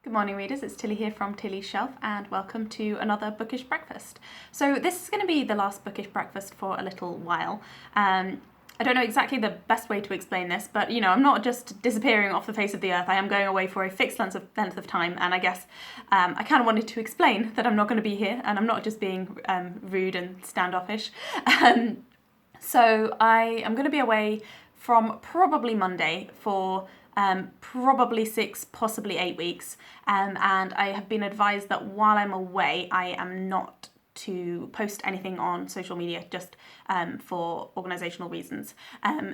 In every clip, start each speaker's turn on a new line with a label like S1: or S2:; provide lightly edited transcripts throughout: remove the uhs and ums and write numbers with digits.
S1: Good morning readers, it's Tilly here from Tilly's Shelf and welcome to another bookish breakfast. So this is going to be the last bookish breakfast for a little while. I don't know exactly the best way to explain this, but you know, I'm not just disappearing off the face of the earth. I am going away for a fixed length of time, and I guess I kind of wanted to explain that I'm not going to be here and I'm not just being rude and standoffish. So I am going to be away from probably Monday for probably 6, possibly 8 weeks, and I have been advised that while I'm away I am not to post anything on social media, just for organisational reasons.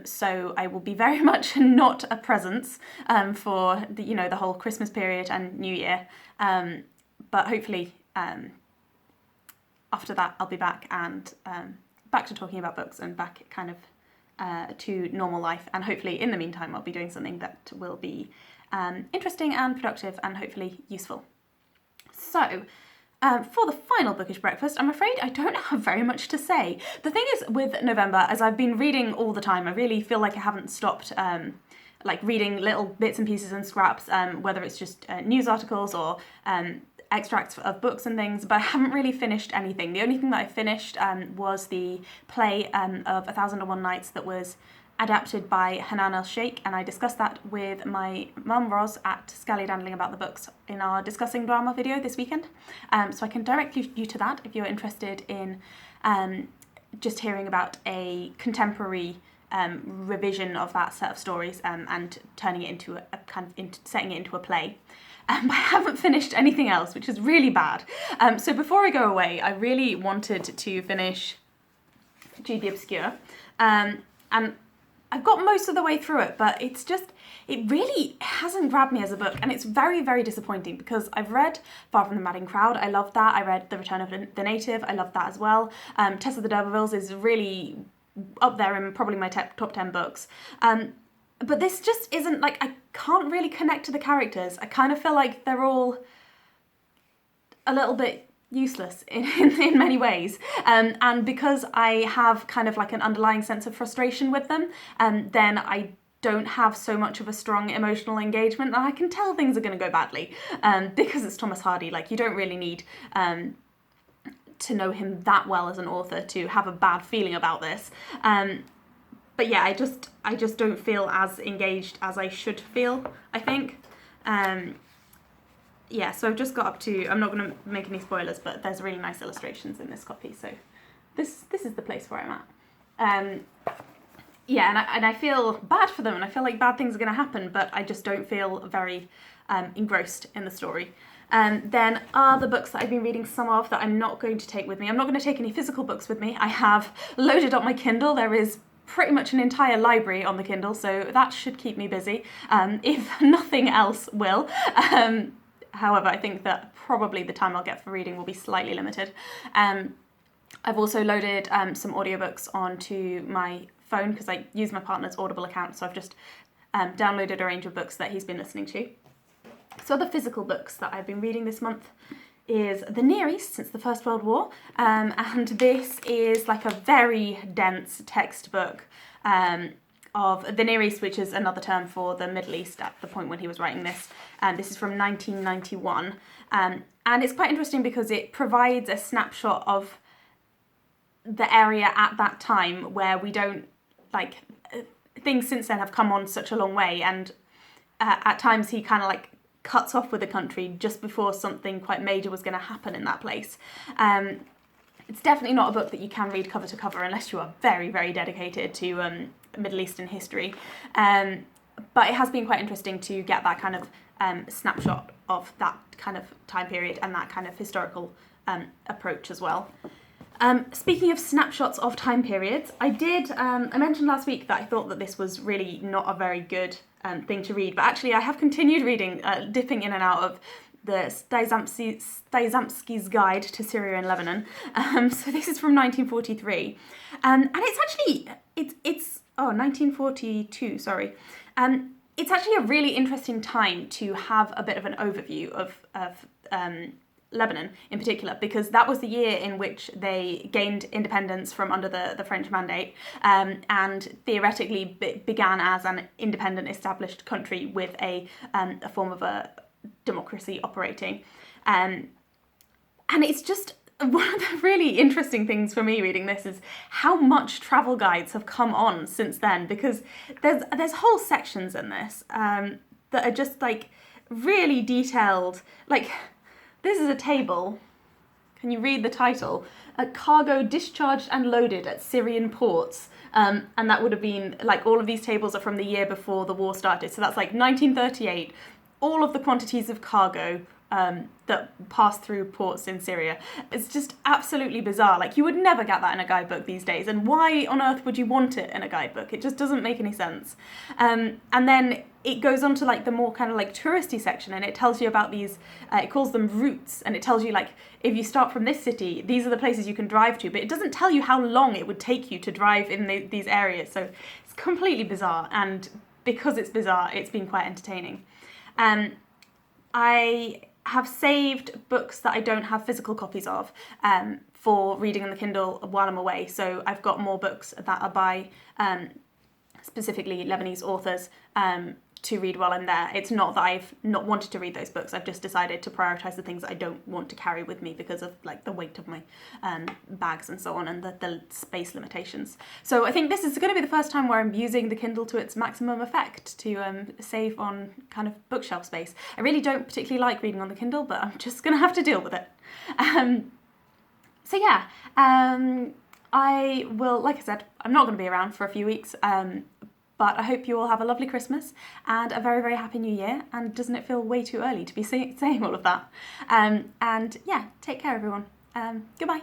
S1: So I will be very much not a presence for the whole Christmas period and New Year, but hopefully after that I'll be back and back to talking about books and back kind of to normal life, and hopefully in the meantime I'll be doing something that will be interesting and productive and hopefully useful. So for the final bookish breakfast, I'm afraid I don't have very much to say. The thing is with November, as I've been reading all the time, I really feel like I haven't stopped like reading little bits and pieces and scraps, whether it's just news articles or extracts of books and things, but I haven't really finished anything. The only thing that I finished was the play of 1001 Nights that was adapted by Hanan El-Sheikh, and I discussed that with my mum Roz at Scallydandling About the Books in our Discussing Drama video this weekend. So I can direct you to that if you're interested in just hearing about a contemporary revision of that set of stories and turning it into a kind of setting it into a play. I haven't finished anything else, which is really bad. So before I go away, I really wanted to finish Jude the Obscure, and I've got most of the way through it, but it really hasn't grabbed me as a book, and it's very, very disappointing because I've read Far From the Madding Crowd. I loved that. I read The Return of the Native. I loved that as well. Tess of the D'Urbervilles is really up there in probably my top 10 books. But this just isn't, like, I can't really connect to the characters. I kind of feel like they're all a little bit useless in many ways. And because I have kind of like an underlying sense of frustration with them, then I don't have so much of a strong emotional engagement, and I can tell things are going to go badly because it's Thomas Hardy. Like, you don't really need to know him that well as an author to have a bad feeling about this. But yeah, I just don't feel as engaged as I should feel, I think. Yeah, so I've just got up to, I'm not going to make any spoilers, but there's really nice illustrations in this copy, so this is the place where I'm at. Yeah, and I feel bad for them, and I feel like bad things are going to happen, but I just don't feel very engrossed in the story. Then are the books that I've been reading some of that I'm not going to take with me. I'm not going to take any physical books with me. I have loaded up my Kindle. There is pretty much an entire library on the Kindle, so that should keep me busy, if nothing else will. However, I think that probably the time I'll get for reading will be slightly limited. I've also loaded some audiobooks onto my phone because I use my partner's Audible account, so I've just downloaded a range of books that he's been listening to. So the physical books that I've been reading this month is The Near East Since the First World War, and this is like a very dense textbook of the Near East, which is another term for the Middle East at the point when he was writing this. This is from 1991, and it's quite interesting because it provides a snapshot of the area at that time where we don't, like, things since then have come on such a long way, and at times he kind of like cuts off with the country just before something quite major was going to happen in that place. It's definitely not a book that you can read cover to cover unless you are very, very dedicated to Middle Eastern history. But it has been quite interesting to get that kind of snapshot of that kind of time period and that kind of historical approach as well. Speaking of snapshots of time periods, I mentioned last week that I thought that this was really not a very good thing to read, but actually I have continued reading, dipping in and out of the Stayzamski's Guide to Syria and Lebanon. So this is from 1943, and it's actually, it's 1942, sorry. It's actually a really interesting time to have a bit of an overview of Lebanon in particular, because that was the year in which they gained independence from under the French mandate, and theoretically began as an independent established country with a form of a democracy operating. And it's just one of the really interesting things for me reading this is how much travel guides have come on since then, because there's whole sections in this that are just like really detailed. Like, this is a table. Can you read the title? A cargo discharged and loaded at Syrian ports. And that would have been, like, all of these tables are from the year before the war started. So that's like 1938, all of the quantities of cargo that pass through ports in Syria. It's just absolutely bizarre. Like, you would never get that in a guidebook these days. And why on earth would you want it in a guidebook? It just doesn't make any sense. And then it goes on to like the more kind of like touristy section, and it tells you about these, it calls them routes, and it tells you like, if you start from this city, these are the places you can drive to, but it doesn't tell you how long it would take you to drive in these areas. So it's completely bizarre, and because it's bizarre, it's been quite entertaining. I have saved books that I don't have physical copies of for reading on the Kindle while I'm away. So I've got more books that are by specifically Lebanese authors to read while I'm there. It's not that I've not wanted to read those books. I've just decided to prioritise the things that I don't want to carry with me because of like the weight of my bags and so on, and the space limitations. So I think this is going to be the first time where I'm using the Kindle to its maximum effect to save on kind of bookshelf space. I really don't particularly like reading on the Kindle, but I'm just going to have to deal with it. So yeah, I will, like I said, I'm not going to be around for a few weeks, but I hope you all have a lovely Christmas and a very, very happy New Year. And doesn't it feel way too early to be saying all of that? And yeah, take care, everyone. Goodbye.